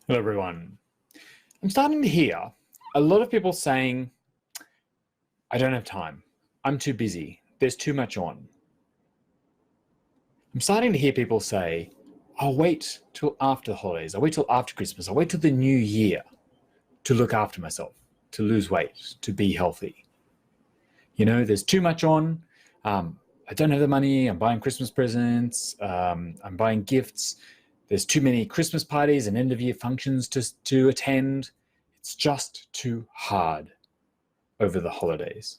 Hello, everyone. I'm starting to hear a lot of people saying, I don't have time. I'm too busy. There's too much on. I'm starting to hear people say, I'll wait till after the holidays. I'll wait till after Christmas. I'll wait till the new year to look after myself, to lose weight, to be healthy. You know, there's too much on. I don't have the money. I'm buying Christmas presents. I'm buying gifts. There's too many Christmas parties and end of year functions to attend. It's just too hard over the holidays.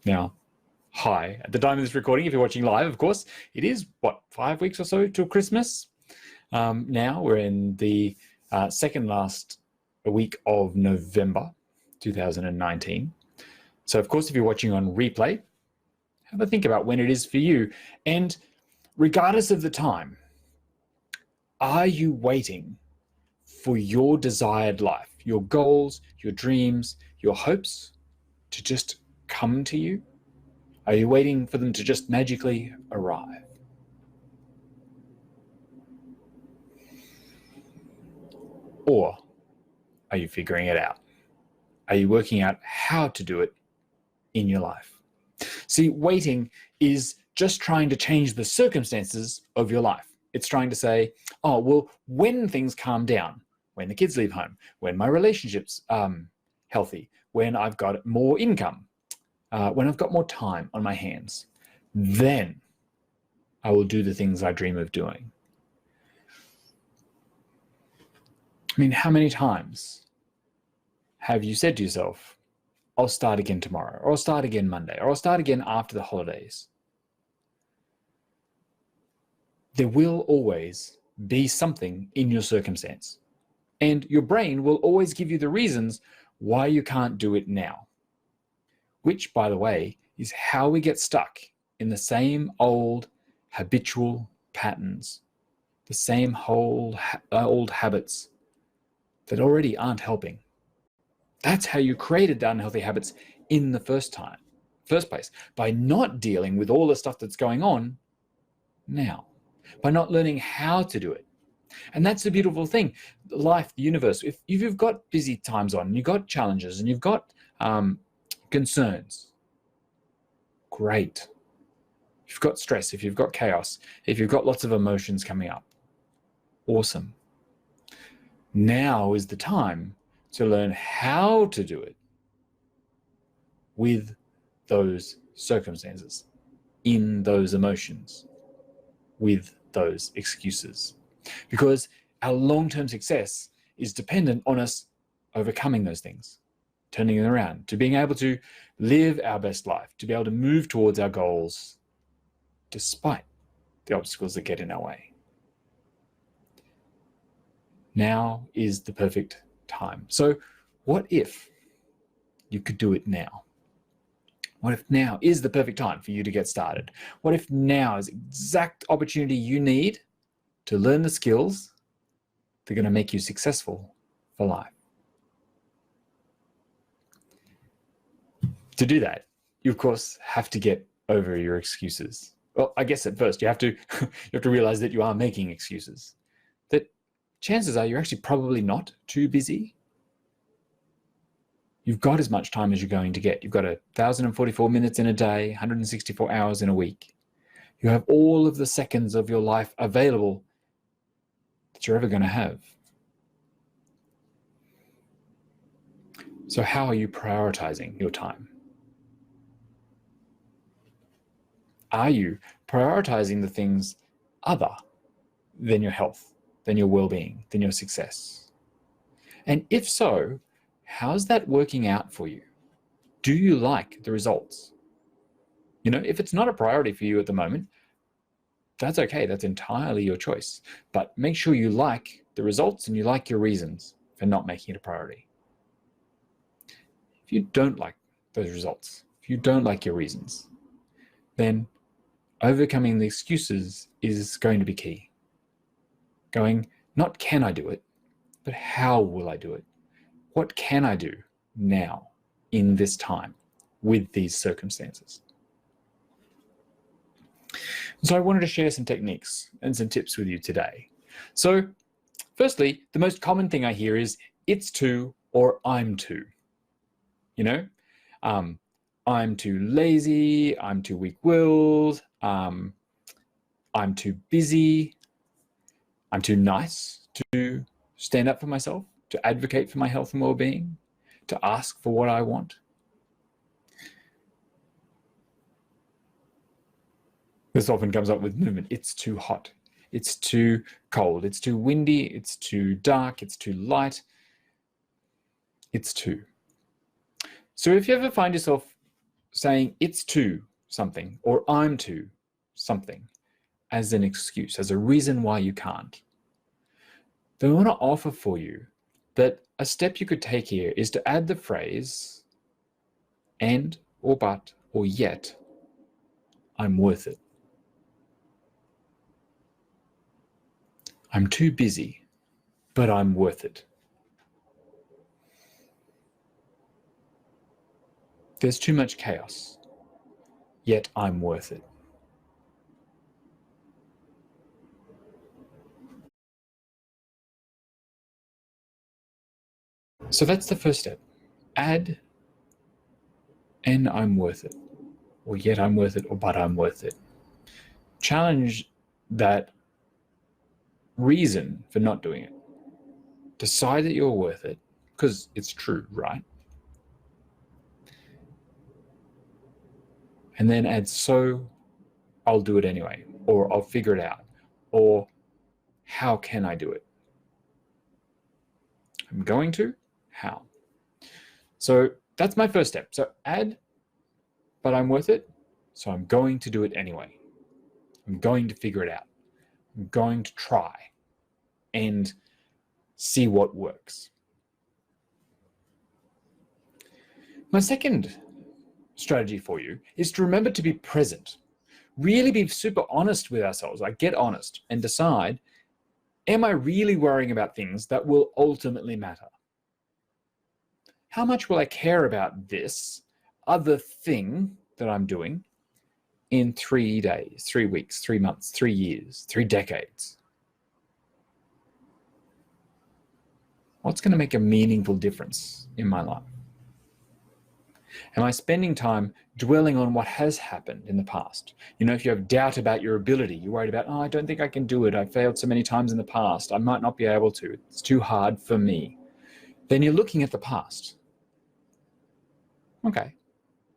Now, hi, at the time of this recording, if you're watching live, of course, it is, 5 weeks or so till Christmas? Now we're in the second last week of November 2019. So, of course, if you're watching on replay, have a think about when it is for you. And regardless of the time, are you waiting for your desired life, your goals, your dreams, your hopes to just come to you? Are you waiting for them to just magically arrive? Or are you figuring it out? Are you working out how to do it in your life? See, waiting is just trying to change the circumstances of your life. It's trying to say, oh, well, when things calm down, when the kids leave home, when my relationship's healthy, when I've got more income, when I've got more time on my hands, then I will do the things I dream of doing. I mean, how many times have you said to yourself, I'll start again tomorrow, or I'll start again Monday, or I'll start again after the holidays? There will always be something in your circumstance, and your brain will always give you the reasons why you can't do it now. Which, by the way, is how we get stuck in the same old habitual patterns, the same old habits that already aren't helping. That's how you created the unhealthy habits in the first place, by not dealing with all the stuff that's going on now, by not learning how to do it. And that's the beautiful thing. Life, the universe, if you've got busy times on, you've got challenges, and you've got concerns, great. If you've got stress, if you've got chaos, if you've got lots of emotions coming up, awesome. Now is the time to learn how to do it with those circumstances, in those emotions, with those excuses. Because our long-term success is dependent on us overcoming those things, turning them around, to being able to live our best life, to be able to move towards our goals despite the obstacles that get in our way. Now is the perfect time. So what if you could do it now? What if now is the perfect time for you to get started? What if now is the exact opportunity you need to learn the skills that are going to make you successful for life? To do that, you of course have to get over your excuses. Well, I guess at first you have to realize that you are making excuses. That chances are you're actually probably not too busy. You've got as much time as you're going to get. You've got 1,044 minutes in a day, 164 hours in a week. You have all of the seconds of your life available that you're ever going to have. So how are you prioritizing your time? Are you prioritizing the things other than your health, than your well-being, than your success? And if so, how's that working out for you? Do you like the results? You know, if it's not a priority for you at the moment, that's okay. That's entirely your choice. But make sure you like the results and you like your reasons for not making it a priority. If you don't like those results, if you don't like your reasons, then overcoming the excuses is going to be key. Going, not can I do it, but how will I do it? What can I do now, in this time, with these circumstances? So I wanted to share some techniques and some tips with you today So firstly, the most common thing I hear is it's too or I'm too. You know, I'm too lazy, I'm too weak-willed, I'm too busy, I'm too nice to stand up for myself, to advocate for my health and well-being, to ask for what I want. This often comes up with movement. It's too hot. It's too cold. It's too windy. It's too dark. It's too light. It's too. So if you ever find yourself saying it's too something or I'm too something as an excuse, as a reason why you can't, then I want to offer for you that a step you could take here is to add the phrase and or but or yet I'm worth it. I'm too busy, but I'm worth it. There's too much chaos, yet I'm worth it. So that's the first step. Add and I'm worth it, or yet I'm worth it, or but I'm worth it. Challenge that reason for not doing it. Decide that you're worth it, because it's true, right? And then add so I'll do it anyway, or I'll figure it out, or how can I do it? I'm going to, how? So that's my first step. So add, but I'm worth it, so I'm going to do it anyway. I'm going to figure it out. I'm going to try and see what works. My second strategy for you is to remember to be present. Really be super honest with ourselves, like get honest and decide, am I really worrying about things that will ultimately matter? How much will I care about this other thing that I'm doing in 3 days, 3 weeks, 3 months, 3 years, 3 decades? What's going to make a meaningful difference in my life? Am I spending time dwelling on what has happened in the past? You know, if you have doubt about your ability, you're worried about, oh, I don't think I can do it. I failed so many times in the past. I might not be able to. It's too hard for me. Then you're looking at the past. Okay,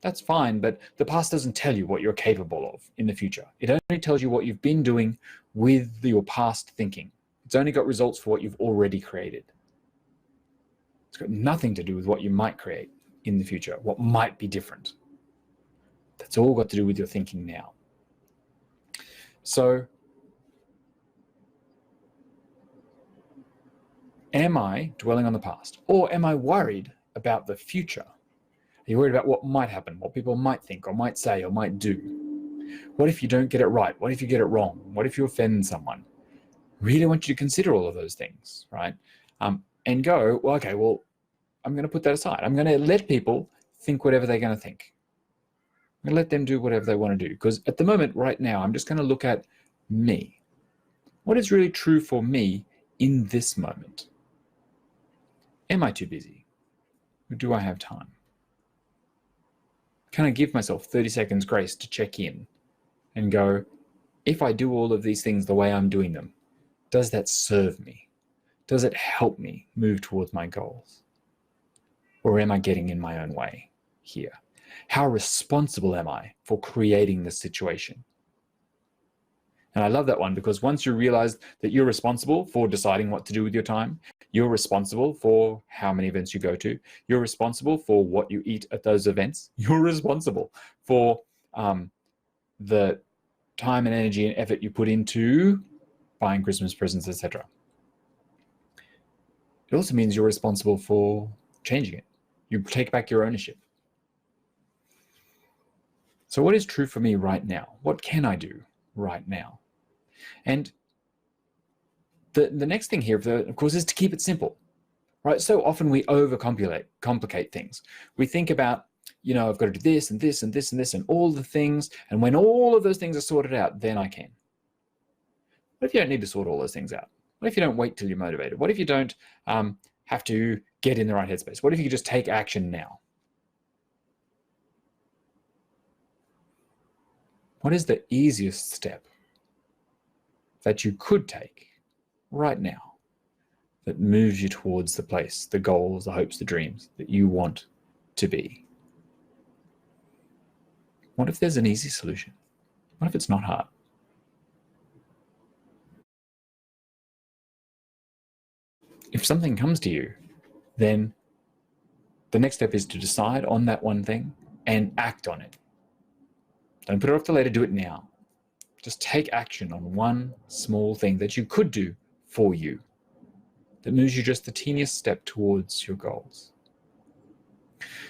that's fine, but the past doesn't tell you what you're capable of in the future. It only tells you what you've been doing with your past thinking. It's only got results for what you've already created. It's got nothing to do with what you might create in the future, what might be different. That's all got to do with your thinking now. So, am I dwelling on the past, or am I worried about the future? Are you worried about what might happen, what people might think or might say or might do? What if you don't get it right? What if you get it wrong? What if you offend someone? Really want you to consider all of those things, right? And go, well, okay, well, I'm going to put that aside. I'm going to let people think whatever they're going to think. I'm going to let them do whatever they want to do. Because at the moment, right now, I'm just going to look at me. What is really true for me in this moment? Am I too busy? Or do I have time? Can I give myself 30 seconds grace to check in and go, if I do all of these things the way I'm doing them, does that serve me? Does it help me move towards my goals? Or am I getting in my own way here? How responsible am I for creating this situation? And I love that one, because once you realize that you're responsible for deciding what to do with your time, you're responsible for how many events you go to, you're responsible for what you eat at those events, you're responsible for the time and energy and effort you put into buying Christmas presents, etc. It also means you're responsible for changing it. You take back your ownership. So what is true for me right now? What can I do right now? And the next thing here, of course, is to keep it simple, right? So often we complicate things. We think about, you know, I've got to do this and this and this and this and all the things. And when all of those things are sorted out, then I can. But if you don't need to sort all those things out, What if you don't wait till you're motivated? What if you don't have to get in the right headspace? What if you could just take action now? What is the easiest step that you could take right now that moves you towards the place, the goals, the hopes, the dreams that you want to be? What if there's an easy solution? What if it's not hard? If something comes to you, then the next step is to decide on that one thing and act on it. Don't put it off till later, do it now. Just take action on one small thing that you could do for you that moves you just the teeniest step towards your goals.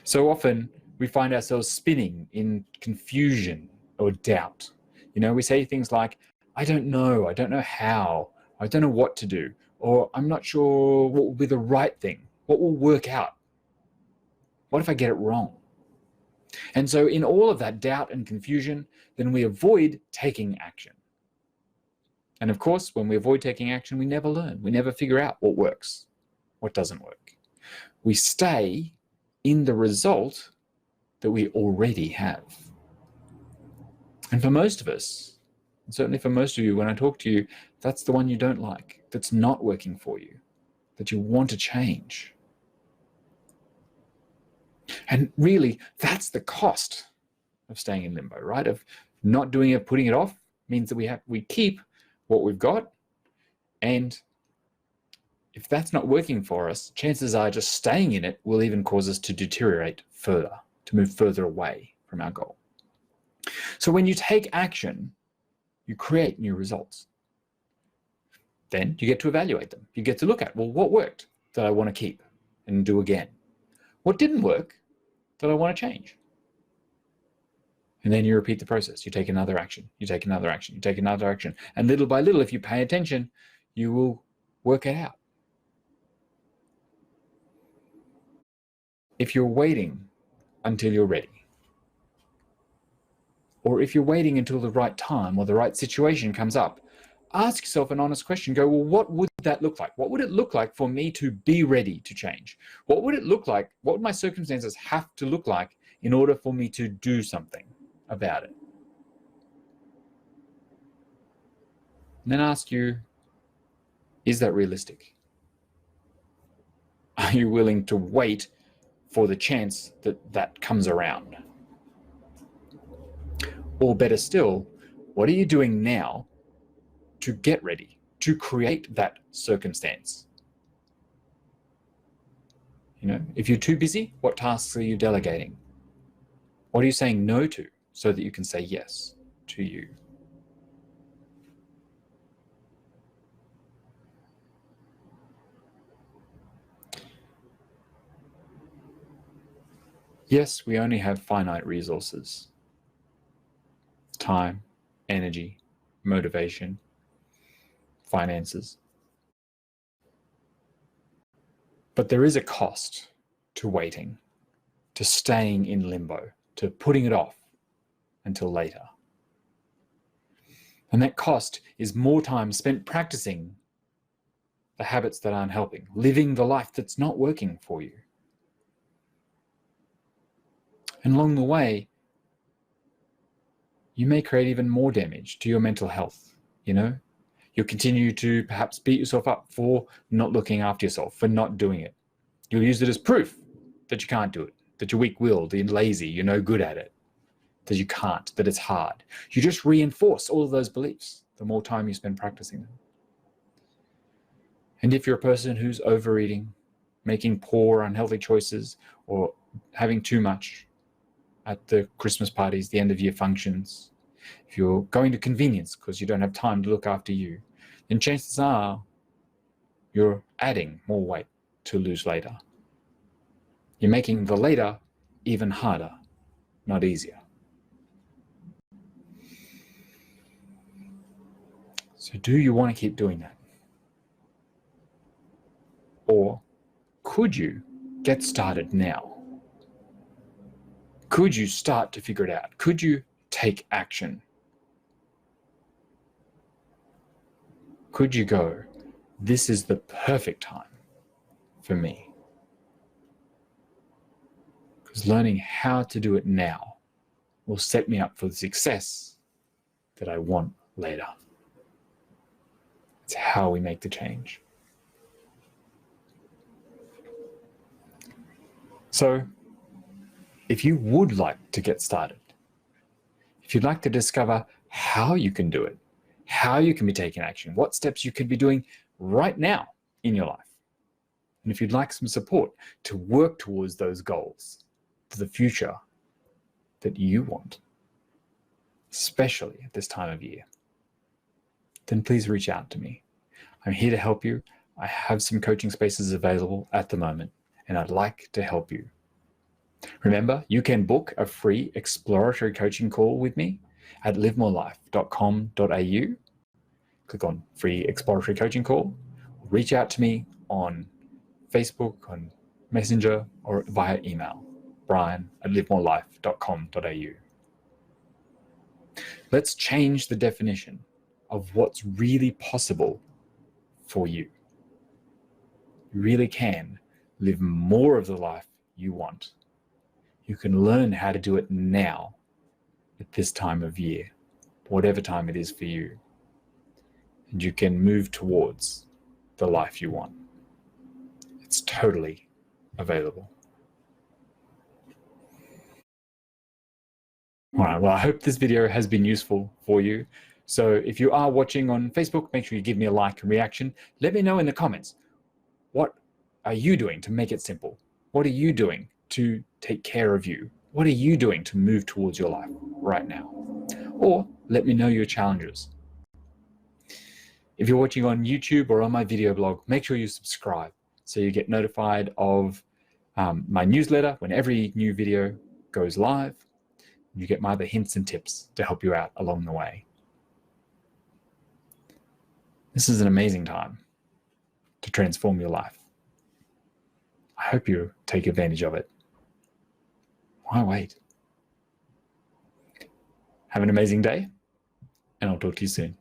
So often we find ourselves spinning in confusion or doubt. We say things like, I don't know how, I don't know what to do, or I'm not sure what will be the right thing, what will work out. What if I get it wrong? And so in all of that doubt and confusion, then we avoid taking action. And of course, when we avoid taking action, we never learn. We never figure out what works, what doesn't work. We stay in the result that we already have. And for most of us, and certainly for most of you, when I talk to you, that's the one you don't like, that's not working for you, that you want to change. And really, that's the cost of staying in limbo, right? Of not doing it, putting it off, means that we keep what we've got. And if that's not working for us, chances are just staying in it will even cause us to deteriorate further, to move further away from our goal. So when you take action, you create new results. Then you get to evaluate them. You get to look at, well, what worked that I want to keep and do again? What didn't work that I want to change? And then you repeat the process. You take another action, you take another action, you take another action. And little by little, if you pay attention, you will work it out. If you're waiting until you're ready, or if you're waiting until the right time or the right situation comes up, ask yourself an honest question. Go, well, what would that look like? What would it look like for me to be ready to change? What would it look like? What would my circumstances have to look like in order for me to do something about it? And then ask you, is that realistic? Are you willing to wait for the chance that that comes around? Or better still, what are you doing now to get ready, to create that circumstance? If you're too busy, what tasks are you delegating? What are you saying no to so that you can say yes to you? Yes, we only have finite resources. Time, energy, motivation, finances. But there is a cost to waiting, to staying in limbo, to putting it off until later. And that cost is more time spent practicing the habits that aren't helping, living the life that's not working for you. And along the way, you may create even more damage to your mental health. You'll continue to perhaps beat yourself up for not looking after yourself, for not doing it. You'll use it as proof that you can't do it, that you're weak-willed, you're lazy, you're no good at it, that you can't, that it's hard. You just reinforce all of those beliefs the more time you spend practicing them. And if you're a person who's overeating, making poor, unhealthy choices, or having too much at the Christmas parties, the end of year functions, if you're going to convenience because you don't have time to look after you, then chances are you're adding more weight to lose later. You're making the later even harder, not easier. So do you want to keep doing that? Or could you get started now? Could you start to figure it out? Could you take action? Could you go this is the perfect time for me. Because learning how to do it now will set me up for the success that I want later. It's how we make the change. So, if you would like to get started, if you'd like to discover how you can do it, how you can be taking action, what steps you could be doing right now in your life, and if you'd like some support to work towards those goals, to the future that you want, especially at this time of year, then please reach out to me. I'm here to help you. I have some coaching spaces available at the moment, and I'd like to help you. Remember, you can book a free exploratory coaching call with me at livemorelife.com.au. Click on free exploratory coaching call. Reach out to me on Facebook, on Messenger, or via email, brian@livemorelife.com.au. Let's change the definition of what's really possible for you. You really can live more of the life you want. You can learn how to do it now at this time of year, whatever time it is for you. And you can move towards the life you want. It's totally available. All right, well, I hope this video has been useful for you. So if you are watching on Facebook, make sure you give me a like and reaction. Let me know in the comments, what are you doing to make it simple? What are you doing to take care of you? What are you doing to move towards your life right now? Or let me know your challenges. If you're watching on YouTube or on my video blog, make sure you subscribe so you get notified of my newsletter when every new video goes live. You get my other hints and tips to help you out along the way. This is an amazing time to transform your life. I hope you take advantage of it. Why wait? Have an amazing day, and I'll talk to you soon.